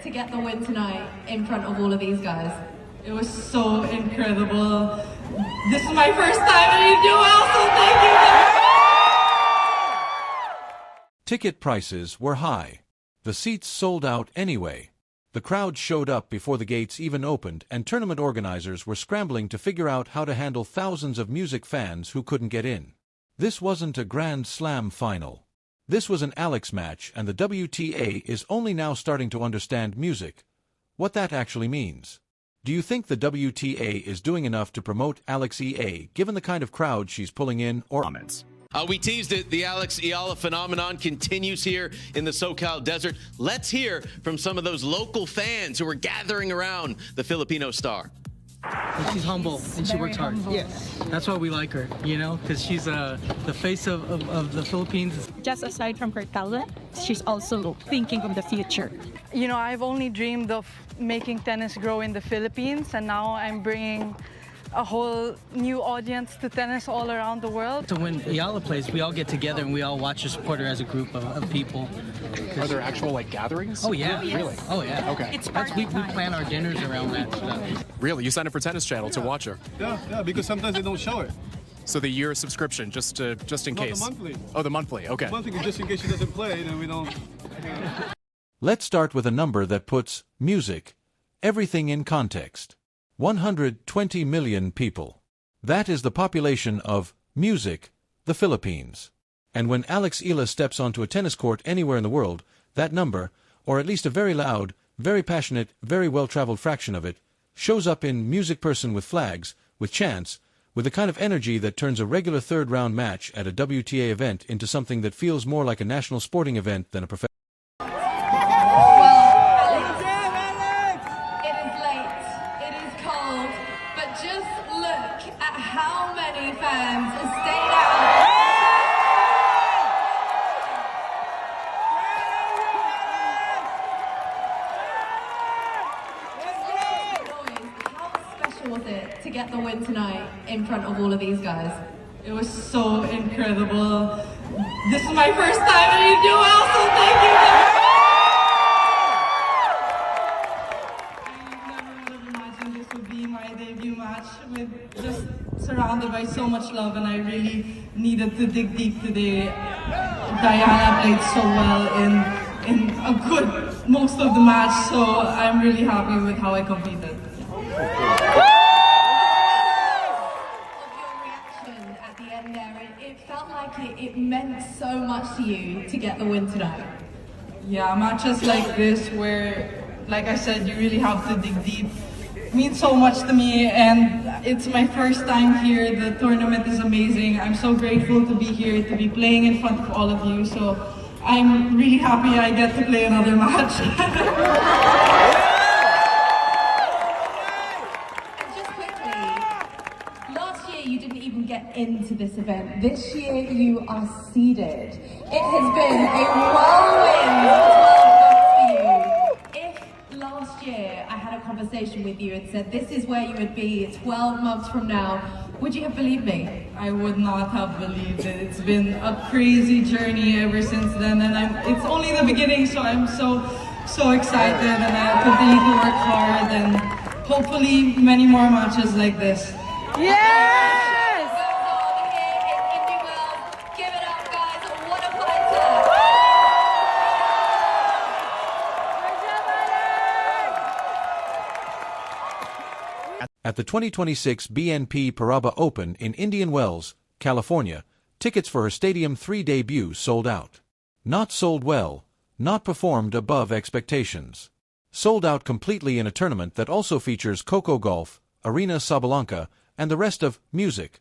to get the win tonight in front of all of these guys? It was so incredible. This is my first time and you do well, so thank you. Ticket prices were high. The seats sold out anyway. The crowd showed up before the gates even opened, and tournament organizers were scrambling to figure out how to handle thousands of music fans who couldn't get in. This wasn't a Grand Slam final. This was an Alex match, and the WTA is only now starting to understand music, what that actually means. Do you think the WTA is doing enough to promote Alex EA, given the kind of crowd she's pulling in, or comments? We teased it. The Alex Eala phenomenon continues here in the SoCal desert. Let's hear from some of those local fans who are gathering around the Filipino star. She's humble and she works hard. Yes. That's why we like her, you know, because she's the face of the Philippines. Just aside from her talent, she's also thinking of the future. You know, I've only dreamed of making tennis grow in the Philippines, and now I'm bringing a whole new audience to tennis all around the world. So when Eala plays, we all get together and we all watch her, support her as a group of people. Are there actual gatherings? Oh yeah, yes. Really? Oh yeah. Okay. We plan our dinners around that stuff. Really? You signed up for Tennis Channel to watch her? Yeah, because sometimes they don't show it. So the year subscription, just in case? The monthly. Oh, the monthly, okay. The monthly, just in case she doesn't play, then we don't... Let's start with a number that puts music, everything in context. 120 million people. That is the population of music, the Philippines. And when Alex Eala steps onto a tennis court anywhere in the world, that number, or at least a very loud, very passionate, very well-traveled fraction of it, shows up in music person with flags, with chants, with the kind of energy that turns a regular third-round match at a WTA event into something that feels more like a national sporting event than a professional. How many fans have stayed out? How special was it to get the win tonight in front of all of these guys? It was so incredible. This is my first time and you do well, so thank you. I never would have imagined this would be my debut match, with just surrounded by so much love, and I really needed to dig deep today. Diana played so well in a good most of the match, so I'm really happy with how I competed. Your reaction at the end there, it felt like it meant so much to you to get the win tonight. Yeah, matches like this where, like I said, you really have to dig deep, means so much to me, and it's my first time here. The tournament is amazing. I'm so grateful to be here, to be playing in front of all of you, so I'm really happy I get to play another match. Just quickly, last year you didn't even get into this event. This year you are seeded. It has been a whirlwind 12 months for you. If last year I had a conversation with you and said this is where you would be 12 months from now, would you have believed me? I would not have believed it. It's been a crazy journey ever since then, and it's only the beginning, so I'm so excited, and I continue to work hard, and hopefully many more matches like this. Yes! Give it up, guys. What a fighter! At the 2026 BNP Paribas Open in Indian Wells, California, tickets for her Stadium 3 debut sold out. Not sold well, not performed above expectations. Sold out completely in a tournament that also features Coco Gauff, Aryna Sabalenka, and the rest of music,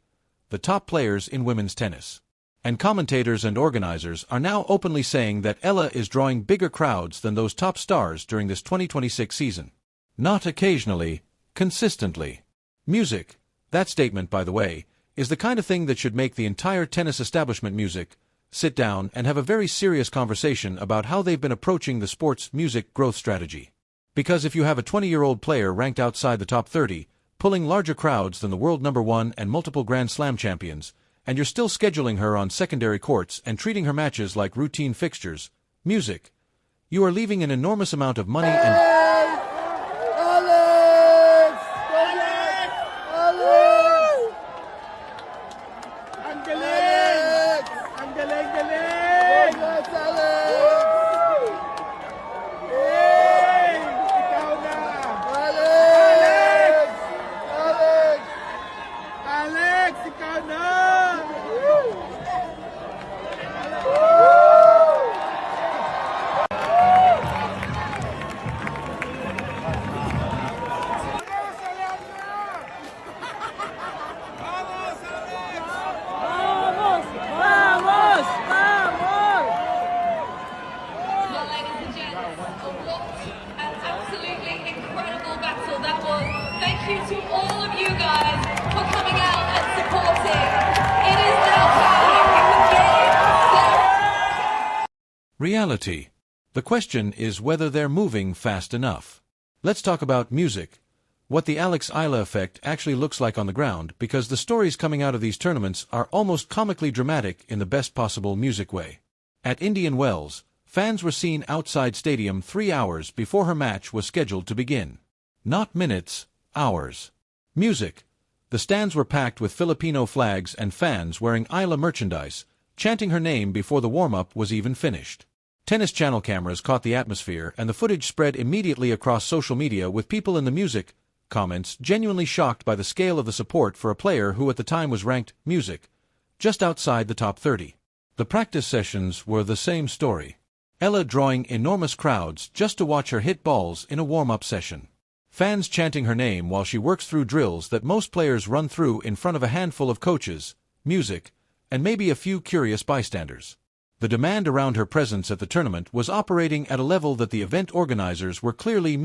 the top players in women's tennis. And commentators and organizers are now openly saying that Eala is drawing bigger crowds than those top stars during this 2026 season. Not occasionally, consistently. Music, that statement, by the way, is the kind of thing that should make the entire tennis establishment music sit down and have a very serious conversation about how they've been approaching the sport's music growth strategy. Because if you have a 20-year-old player ranked outside the top 30, pulling larger crowds than the world #1 and multiple Grand Slam champions, and you're still scheduling her on secondary courts and treating her matches like routine fixtures, music, you are leaving an enormous amount of money and galing! Ang galing! Hey! Ikaw na! Alex! Alex, ikaw na! Well, ladies and gents, what an absolutely incredible battle that was. Thank you to all of you guys for coming out and supporting. It is now time. Reality. The question is whether they're moving fast enough. Let's talk about music. What the Eala effect actually looks like on the ground, because the stories coming out of these tournaments are almost comically dramatic in the best possible music way. At Indian Wells, fans were seen outside stadium 3 hours before her match was scheduled to begin. Not minutes, hours. Music. The stands were packed with Filipino flags and fans wearing Eala merchandise, chanting her name before the warm-up was even finished. Tennis Channel cameras caught the atmosphere, and the footage spread immediately across social media, with people in the music comments genuinely shocked by the scale of the support for a player who at the time was ranked music just outside the top 30. The practice sessions were the same story. Eala drawing enormous crowds just to watch her hit balls in a warm-up session. Fans chanting her name while she works through drills that most players run through in front of a handful of coaches, music, and maybe a few curious bystanders. The demand around her presence at the tournament was operating at a level that the event organizers were clearly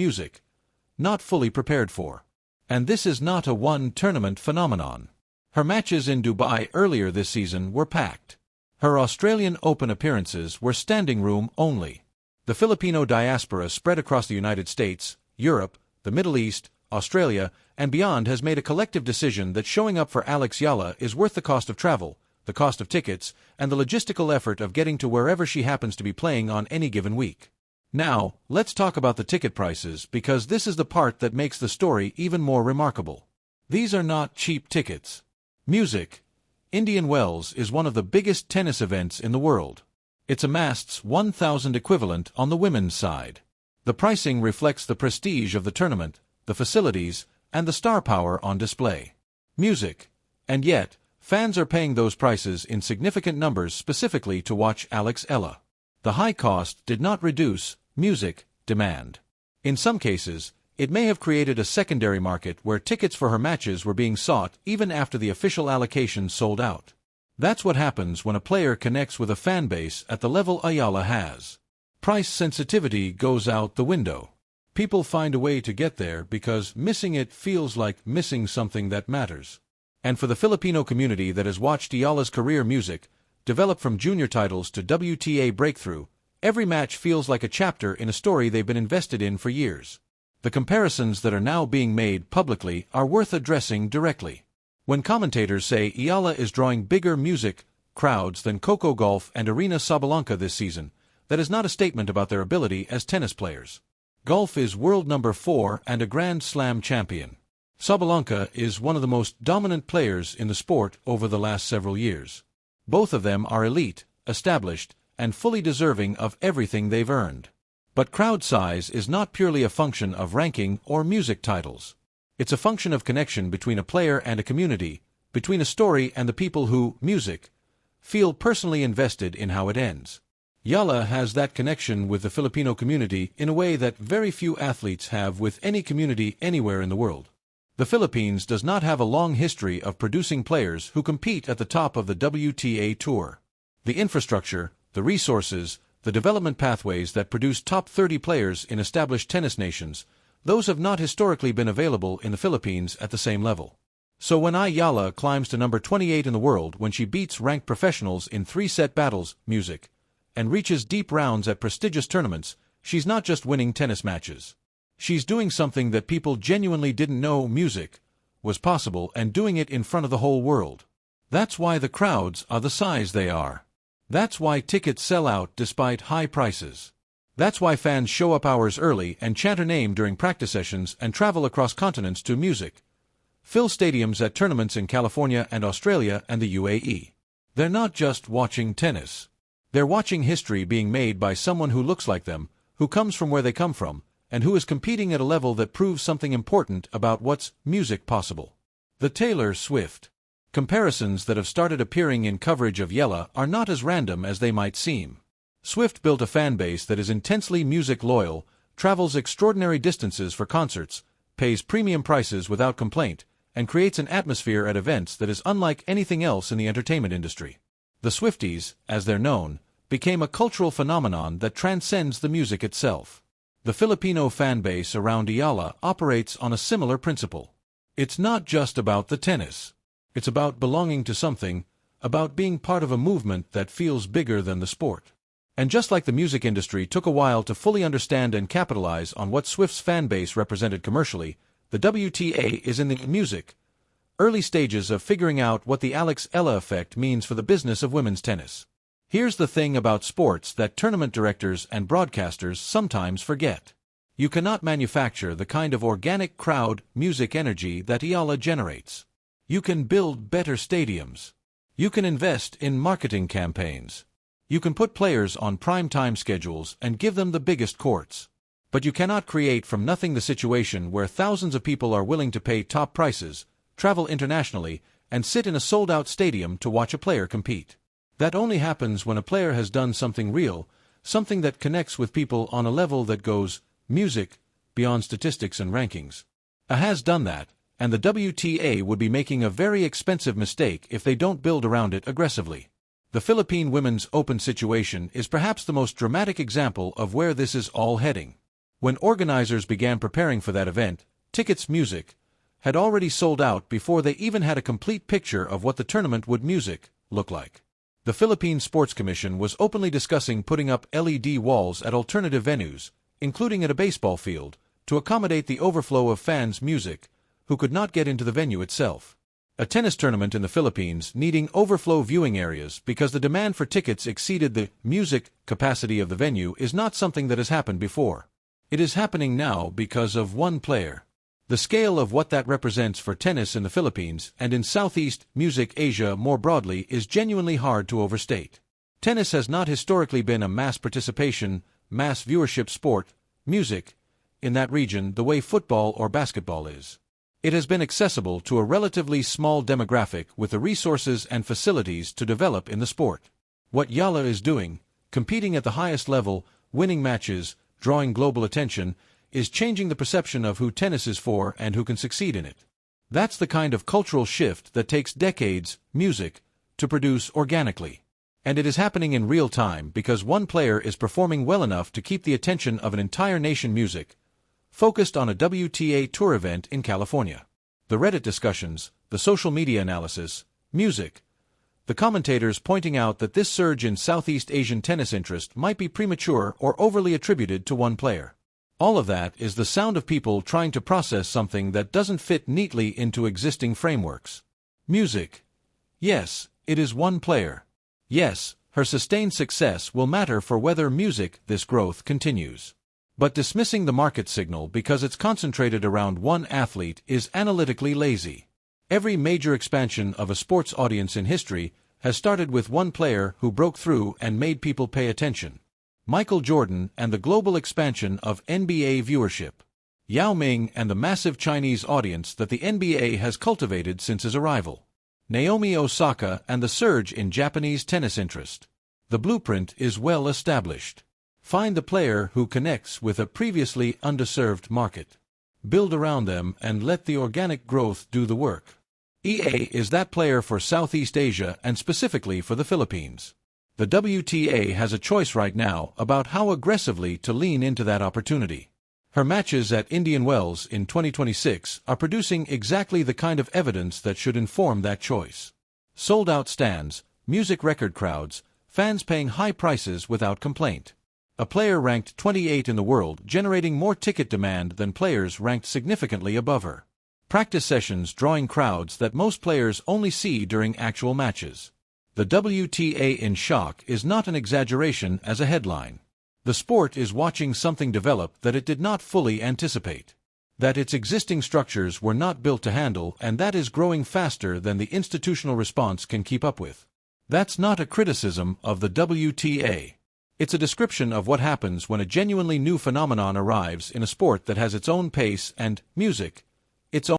not fully prepared for. And this is not a one-tournament phenomenon. Her matches in Dubai earlier this season were packed. Her Australian Open appearances were standing room only. The Filipino diaspora spread across the United States, Europe, the Middle East, Australia, and beyond has made a collective decision that showing up for Eala is worth the cost of travel, the cost of tickets, and the logistical effort of getting to wherever she happens to be playing on any given week. Now, let's talk about the ticket prices, because this is the part that makes the story even more remarkable. These are not cheap tickets. Music. Indian Wells is one of the biggest tennis events in the world. It's amassed 1,000 equivalent on the women's side. The pricing reflects the prestige of the tournament, the facilities, and the star power on display. Music. And yet, fans are paying those prices in significant numbers specifically to watch Eala. The high cost did not reduce music demand. In some cases, it may have created a secondary market where tickets for her matches were being sought even after the official allocation sold out. That's what happens when a player connects with a fan base at the level Eala has. Price sensitivity goes out the window. People find a way to get there because missing it feels like missing something that matters. And for the Filipino community that has watched Eala's career, music develop from junior titles to WTA breakthrough, every match feels like a chapter in a story they've been invested in for years. The comparisons that are now being made publicly are worth addressing directly. When commentators say Eala is drawing bigger music crowds than Coco Gauff and Aryna Sabalenka this season, that is not a statement about their ability as tennis players. Gauff is world number 4 and a Grand Slam champion. Sabalenka is one of the most dominant players in the sport over the last several years. Both of them are elite, established, and fully deserving of everything they've earned. But crowd size is not purely a function of ranking or music titles. It's a function of connection between a player and a community, between a story and the people who, music, feel personally invested in how it ends. Eala has that connection with the Filipino community in a way that very few athletes have with any community anywhere in the world. The Philippines does not have a long history of producing players who compete at the top of the WTA Tour. The infrastructure, the resources, the development pathways that produce top 30 players in established tennis nations, those have not historically been available in the Philippines at the same level. So when Eala climbs to number 28 in the world, when she beats ranked professionals in 3-set battles, music, and reaches deep rounds at prestigious tournaments, she's not just winning tennis matches. She's doing something that people genuinely didn't know music was possible, and doing it in front of the whole world. That's why the crowds are the size they are. That's why tickets sell out despite high prices. That's why fans show up hours early and chant her name during practice sessions and travel across continents to music. Fill stadiums at tournaments in California and Australia and the UAE. They're not just watching tennis. They're watching history being made by someone who looks like them, who comes from where they come from, and who is competing at a level that proves something important about what's music possible. The Taylor Swift comparisons that have started appearing in coverage of Eala are not as random as they might seem. Swift built a fan base that is intensely music loyal, travels extraordinary distances for concerts, pays premium prices without complaint, and creates an atmosphere at events that is unlike anything else in the entertainment industry. The Swifties, as they're known, became a cultural phenomenon that transcends the music itself. The Filipino fan base around Eala operates on a similar principle. It's not just about the tennis. It's about belonging to something, about being part of a movement that feels bigger than the sport. And just like the music industry took a while to fully understand and capitalize on what Swift's fan base represented commercially, the WTA is in the music early stages of figuring out what the Eala effect means for the business of women's tennis. Here's the thing about sports that tournament directors and broadcasters sometimes forget. You cannot manufacture the kind of organic crowd music energy that Eala generates. You can build better stadiums. You can invest in marketing campaigns. You can put players on prime-time schedules and give them the biggest courts. But you cannot create from nothing the situation where thousands of people are willing to pay top prices, travel internationally, and sit in a sold-out stadium to watch a player compete. That only happens when a player has done something real, something that connects with people on a level that goes music beyond statistics and rankings. Has done that, and the WTA would be making a very expensive mistake if they don't build around it aggressively. The Philippine Women's Open situation is perhaps the most dramatic example of where this is all heading. When organizers began preparing for that event, tickets music had already sold out before they even had a complete picture of what the tournament would music look like. The Philippine Sports Commission was openly discussing putting up LED walls at alternative venues, including at a baseball field, to accommodate the overflow of fans music who could not get into the venue itself. A tennis tournament in the Philippines needing overflow viewing areas because the demand for tickets exceeded the music capacity of the venue is not something that has happened before. It is happening now because of one player. The scale of what that represents for tennis in the Philippines and in Southeast music Asia more broadly is genuinely hard to overstate. Tennis has not historically been a mass participation, mass viewership sport, music, in that region the way football or basketball is. It has been accessible to a relatively small demographic with the resources and facilities to develop in the sport. What Eala is doing, competing at the highest level, winning matches, drawing global attention, is changing the perception of who tennis is for and who can succeed in it. That's the kind of cultural shift that takes decades, music, to produce organically. And it is happening in real time because one player is performing well enough to keep the attention of an entire nation music, focused on a WTA Tour event in California. The Reddit discussions, the social media analysis, music, the commentators pointing out that this surge in Southeast Asian tennis interest might be premature or overly attributed to one player. All of that is the sound of people trying to process something that doesn't fit neatly into existing frameworks. Music. Yes, it is one player. Yes, her sustained success will matter for whether music, this growth, continues. But dismissing the market signal because it's concentrated around one athlete is analytically lazy. Every major expansion of a sports audience in history has started with one player who broke through and made people pay attention. Michael Jordan and the global expansion of NBA viewership. Yao Ming and the massive Chinese audience that the NBA has cultivated since his arrival. Naomi Osaka and the surge in Japanese tennis interest. The blueprint is well established. Find the player who connects with a previously underserved market. Build around them and let the organic growth do the work. EA is that player for Southeast Asia and specifically for the Philippines. The WTA has a choice right now about how aggressively to lean into that opportunity. Her matches at Indian Wells in 2026 are producing exactly the kind of evidence that should inform that choice. Sold-out stands, music record crowds, fans paying high prices without complaint. A player ranked 28 in the world generating more ticket demand than players ranked significantly above her. Practice sessions drawing crowds that most players only see during actual matches. The WTA in shock is not an exaggeration as a headline. The sport is watching something develop that it did not fully anticipate. That its existing structures were not built to handle and that is growing faster than the institutional response can keep up with. That's not a criticism of the WTA. It's a description of what happens when a genuinely new phenomenon arrives in a sport that has its own pace and music, its own